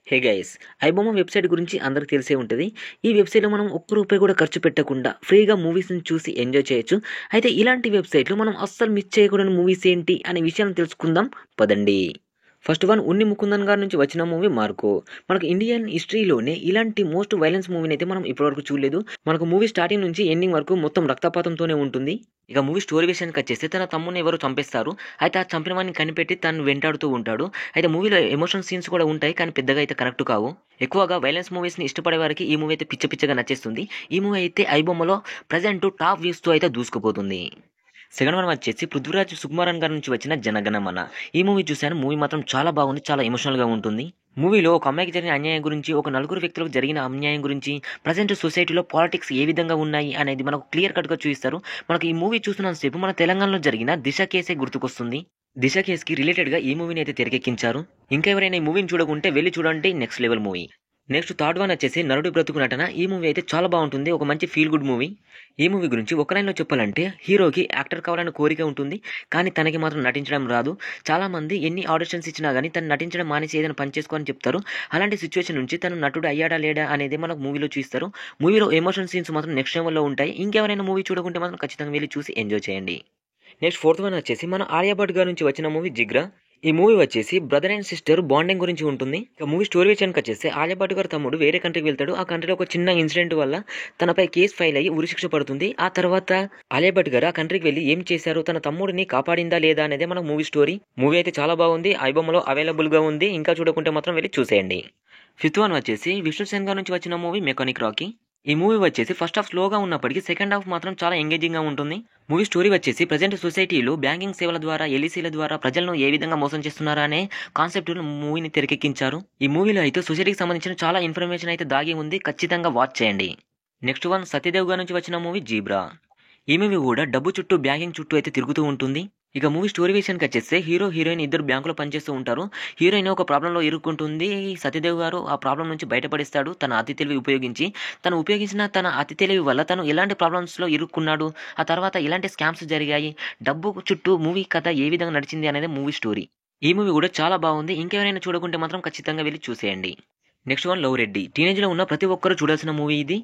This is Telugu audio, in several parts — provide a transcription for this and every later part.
హే గైస్, ఐబొమ్మ వెబ్సైట్ గురించి అందరికి తెలిసే ఉంటుంది. ఈ వెబ్సైట్లో మనం ఒక్క రూపాయి కూడా ఖర్చు పెట్టకుండా ఫ్రీగా మూవీస్ని చూసి ఎంజాయ్ చేయొచ్చు. అయితే ఇలాంటి వెబ్సైట్లో మనం అస్సలు మిస్ చేయకూడని మూవీస్ ఏంటి అనే విషయాన్ని తెలుసుకుందాం పదండి. ఫస్ట్ వన్ ఉన్ని ముకుందన్ గారి నుంచి వచ్చిన మూవీ మార్కో. మనకు ఇండియన్ హిస్టరీలోనే ఇలాంటి మోస్ట్ వైలెన్స్ మూవీని అయితే మనం ఇప్పటివరకు చూడలేదు. మనకు మూవీ స్టార్టింగ్ నుంచి ఎండింగ్ వరకు మొత్తం రక్తపాతంతోనే ఉంటుంది. ఇక మూవీ స్టోరీ విషయానికి వచ్చేస్తే తన తమ్ముని ఎవరు చంపేస్తారు. అయితే ఆ చంపిన వాడిని కనిపెట్టి తను వెంటాడుతూ ఉంటాడు. అయితే మూవీలో ఎమోషన్ సీన్స్ కూడా ఉంటాయి, కానీ పెద్దగా అయితే కనెక్ట్ కావు. ఎక్కువగా వైలెన్స్ మూవీస్ని ఇష్టపడే వారికి ఈ మూవీ అయితే పిచ్చగా నచ్చేస్తుంది. ఈ మూవీ అయితే ఐబొమ్మలో ప్రజెంట్ టాప్ వ్యూస్తో అయితే దూసుకుపోతుంది. సెకండ్ వన్ వచ్చేసి పృథ్వీరాజ్ సుకుమారన్ గారి నుంచి వచ్చిన జనగణమన. ఈ మూవీ చూశాను. మూవీ మాత్రం చాలా బాగుంది, చాలా ఎమోషనల్గా ఉంటుంది. మూవీలో ఒక అమ్మాయికి జరిగిన అన్యాయం గురించి, ఒక నలుగురు వ్యక్తులకు జరిగిన అన్యాయం గురించి, ప్రజెంట్ సొసైటీలో పాలిటిక్స్ ఏ విధంగా ఉన్నాయి అనేది మనకు క్లియర్ కట్గా చూపిస్తారు. మనకు ఈ మూవీ చూస్తున్నంతసేపు మన తెలంగాణలో జరిగిన దిశ కేసే గుర్తుకొస్తుంది. దిశ కేసుకి రిలేటెడ్గా ఈ మూవీని అయితే తెరకెక్కించారు. ఇంకా ఎవరైనా ఈ మూవీని చూడకుంటే వెళ్ళి చూడండి, next level movie. Next third one వచ్చేసి నరుడి బ్రతుకు నటన. ఈ మూవీ అయితే చాలా బాగుంటుంది, ఒక మంచి ఫీల్ గుడ్ మూవీ. ఈ మూవీ గురించి ఒక లైన్లో చెప్పాలంటే, హీరోకి యాక్టర్ కావాలని కోరిక ఉంటుంది, కానీ తనకి మాత్రం నటించడం రాదు. చాలా మంది ఎన్ని ఆడిషన్స్ ఇచ్చినా కానీ తను నటించడం మానేసి ఏదైనా పని చేసుకోని చెప్తారు. అలాంటి సిచ్యువేషన్ నుంచి తను నటుడు అయ్యాడా లేడా అనేది మనకు మూవీలో చూస్తారు. మూవీలో ఎమోషన్ సీన్స్ మాత్రం నెక్స్ట్ లెవెల్లో ఉంటాయి. ఇంకెవరైనా మూవీ చూడకుంటే మాత్రం ఖచ్చితంగా వెళ్ళి చూసి ఎంజాయ్ చేయండి. నెక్స్ట్ ఫోర్త్ వన్ వచ్చేసి మన ఆలియా భట్ గారి నుంచి వచ్చిన మూవీ జిగ్రా. ఈ మూవీ వచ్చేసి బ్రదర్ అండ్ సిస్టర్ బాండింగ్ గురించి ఉంటుంది. ఇక మూవీ స్టోరీ విషయానికి వచ్చేస్తే ఆలియా భట్ గారి తమ్ముడు వేరే కంట్రీకి వెళ్తాడు. ఆ కంట్రీలో ఒక చిన్న ఇన్సిడెంట్ వల్ల తనపై కేసు ఫైల్ అయ్యి ఉరిశిక్ష పడుతుంది. ఆ తర్వాత ఆలియా భట్ గారు ఆ కంట్రీకి వెళ్ళి ఏం చేశారు, తన తమ్ముడిని కాపాడిందా లేదా అనేది మన మూవీ స్టోరీ. మూవీ అయితే చాలా బాగుంది, ఐబొమ్మలో అవైలబుల్గా ఉంది. ఇంకా చూడకుంటే మాత్రం వెళ్ళి చూసేయండి. ఫిఫ్త్ వన్ వచ్చేసి విష్ణు సేన్ గారి నుంచి వచ్చిన మూవీ మెకానిక్ రాకీ. ఈ మూవీ వచ్చేసి ఫస్ట్ హాఫ్ స్లోగా ఉన్నప్పటికీ సెకండ్ హాఫ్ మాత్రం చాలా ఎంగేజింగ్గా ఉంటుంది. మూవీ స్టోరీ వచ్చేసి ప్రజెంట్ సొసైటీలో బ్యాంకింగ్ సేవల ద్వారా, ఎల్ఈసీల ద్వారా ప్రజలను ఏ విధంగా మోసం చేస్తున్నారా అనే కాన్సెప్ట్ మూవీని తెరకెక్కించారు. ఈ మూవీలో అయితే సొసైటీకి సంబంధించిన చాలా ఇన్ఫర్మేషన్ అయితే దాగి ఉంది, ఖచ్చితంగా వాచ్ చేయండి. నెక్స్ట్ వన్ సత్యదేవ్ గారి నుంచి వచ్చిన మూవీ జీబ్రా. ఈ మూవీ కూడా డబ్బు చుట్టూ, బ్యాంకింగ్ చుట్టూ అయితే తిరుగుతూ ఉంటుంది. ఇక మూవీ స్టోరీ విషయానికి వచ్చేస్తే హీరో హీరోయిన్ ఇద్దరు బ్యాంకులో పనిచేస్తూ ఉంటారు. హీరోయిన్ ఒక ప్రాబ్లంలో ఇరుక్కుంటుంది. సత్యదేవ్ గారు ఆ ప్రాబ్లం నుంచి బయటపడిస్తాడు తన అతి తెలివి ఉపయోగించి. తను ఉపయోగించిన తన అతి తెలివి వల్ల తను ఎలాంటి ప్రాబ్లమ్స్లో ఇరుక్కున్నాడు, ఆ తర్వాత ఎలాంటి స్కామ్స్ జరిగాయి, డబ్బు చుట్టూ మూవీ కథ ఏ విధంగా నడిచింది అనేది మూవీ స్టోరీ. ఈ మూవీ కూడా చాలా బాగుంది. ఇంకెవరైనా చూడకుంటే మాత్రం ఖచ్చితంగా వెళ్ళి చూసేయండి. Next one love Reddy. టీనేజ్లో ఉన్న ప్రతి ఒక్కరూ చూడాల్సిన మూవీ ఇది.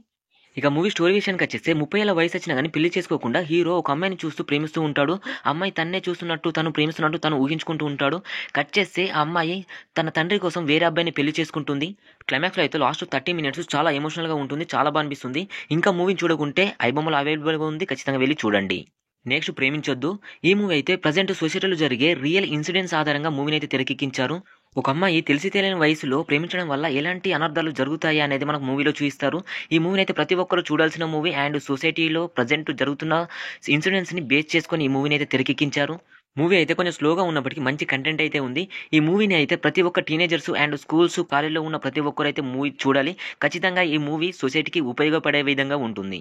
ఇక మూవీ స్టోరీ విషయానికి వచ్చేస్తే 30 ఏళ్ల వయసు వచ్చినా కానీ పెళ్లి చేసుకోకుండా హీరో ఒక అమ్మాయిని చూస్తూ ప్రేమిస్తూ ఉంటాడు. అమ్మాయి తన్నే చూస్తున్నట్టు, తను ప్రేమిస్తున్నట్టు తను ఊహించుకుంటూ ఉంటాడు. కట్ చేస్తే ఆ అమ్మాయి తన తండ్రి కోసం వేరే అబ్బాయిని పెళ్లి చేసుకుంటుంది. క్లైమాక్స్లో అయితే లాస్ట్ 30 మినిట్స్ చాలా ఎమోషనల్గా ఉంటుంది, చాలా బాగా అనిపిస్తుంది. ఇంకా మూవీ చూడకుంటే ఐబొమ్మలో అవైలబుల్గా ఉంది, ఖచ్చితంగా వెళ్ళి చూడండి. నెక్స్ట్ ప్రేమించొద్దు. ఈ మూవీ అయితే ప్రజెంట్ సొసైటీలో జరిగే రియల్ ఇన్సిడెంట్స్ ఆధారంగా మూవీని అయితే తెరకెక్కించారు. ఒక అమ్మాయి తెలిసి తెలియని వయసులో ప్రేమించడం వల్ల ఎలాంటి అనర్థాలు జరుగుతాయి అనేది మనకు మూవీలో చూపిస్తారు. ఈ మూవీని అయితే ప్రతి ఒక్కరు చూడాల్సిన మూవీ. అండ్ సొసైటీలో ప్రజెంట్ జరుగుతున్న ఇన్సిడెంట్స్ని బేస్ చేసుకొని ఈ మూవీని అయితే తెరకెక్కించారు. మూవీ అయితే కొంచెం స్లోగా ఉన్నప్పటికీ మంచి కంటెంట్ అయితే ఉంది. ఈ మూవీని అయితే ప్రతి ఒక్క టీనేజర్స్ అండ్ స్కూల్స్, కాలేజ్లో ఉన్న ప్రతి ఒక్కరు అయితే మూవీ చూడాలి. ఖచ్చితంగా ఈ మూవీ సొసైటీకి ఉపయోగపడే విధంగా ఉంటుంది.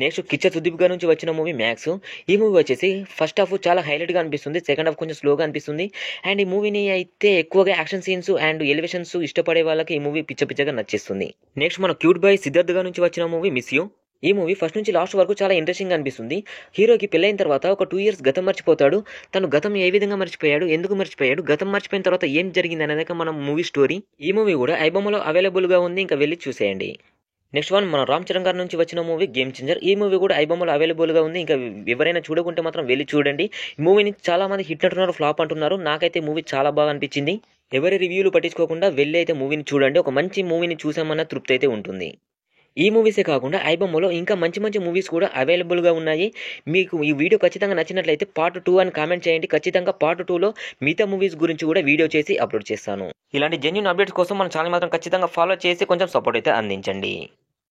నెక్స్ట్ కిచ్చ సుదీప్ గారి నుంచి వచ్చిన మూవీ మ్యాక్స్. ఈ మూవీ వచ్చేసి ఫస్ట్ హాఫ్ చాలా హైలైట్గా అనిపిస్తుంది, సెకండ్ హాఫ్ కొంచెం స్లోగా అనిపిస్తుంది. అండ్ ఈ మూవీని అయితే ఎక్కువగా యాక్షన్ సీన్స్ అండ్ ఎలివేషన్స్ ఇష్టపడే వాళ్ళకి ఈ మూవీ పిచ్చగా నచ్చేస్తుంది. నెక్స్ట్ మన క్యూట్ బాయ్ సిద్ధార్థ్ గారి నుంచి వచ్చిన మూవీ మిస్ యూ. ఈ మూవీ ఫస్ట్ నుంచి లాస్ట్ వరకు చాలా ఇంట్రెస్టింగ్ అనిపిస్తుంది. హీరోకి పెళ్ళైన తర్వాత ఒక 2 years గతం మర్చిపోతాడు. తను గతం ఏ విధంగా మర్చిపోయాడు, ఎందుకు మర్చిపోయాడు, గతం మర్చిపోయిన తర్వాత ఏం జరిగింది అనేది మన మూవీ స్టోరీ. ఈ మూవీ కూడా ఐబొమ్మలో అవైలబుల్గా ఉంది, ఇంకా వెళ్ళి చూసేయండి. నెక్స్ట్ వన్ మన రామ్ చరణ్ గారి నుంచి వచ్చిన మూవీ గేమ్ చేంజర్. ఈ మూవీ కూడా ఐబొమ్మలో అవైలబుల్గా ఉంది, ఇంకా ఎవరైనా చూడకుంటే మాత్రం వెళ్ళి చూడండి. ఈ మూవీని చాలా మంది హిట్ అంటున్నారు, ఫ్లాప్ అంటున్నారు. నాకైతే మూవీ చాలా బాగా అనిపించింది. ఎవరి రివ్యూలు పట్టించుకోకుండా వెళ్ళి అయితే మూవీని చూడండి. ఒక మంచి మూవీని చూసామన్న తృప్తి అయితే ఉంటుంది. ఈ మూవీసే కాకుండా ఐబొమ్మలో ఇంకా మంచి మూవీస్ కూడా అవైలబుల్గా ఉన్నాయి. మీకు ఈ వీడియో ఖచ్చితంగా నచ్చినట్లయితే పార్ట్ 2 అని కామెంట్ చేయండి. ఖచ్చితంగా పార్ట్ 2లో మిగతా మూవీస్ గురించి కూడా వీడియో చేసి అప్లోడ్ చేస్తాను. ఇలాంటి జెన్యూన్ అప్డేట్స్ కోసం మన ఛానల్ మాత్రం ఖచ్చితంగా ఫాలో చేసి కొంచెం సపోర్ట్ అయితే అందించండి.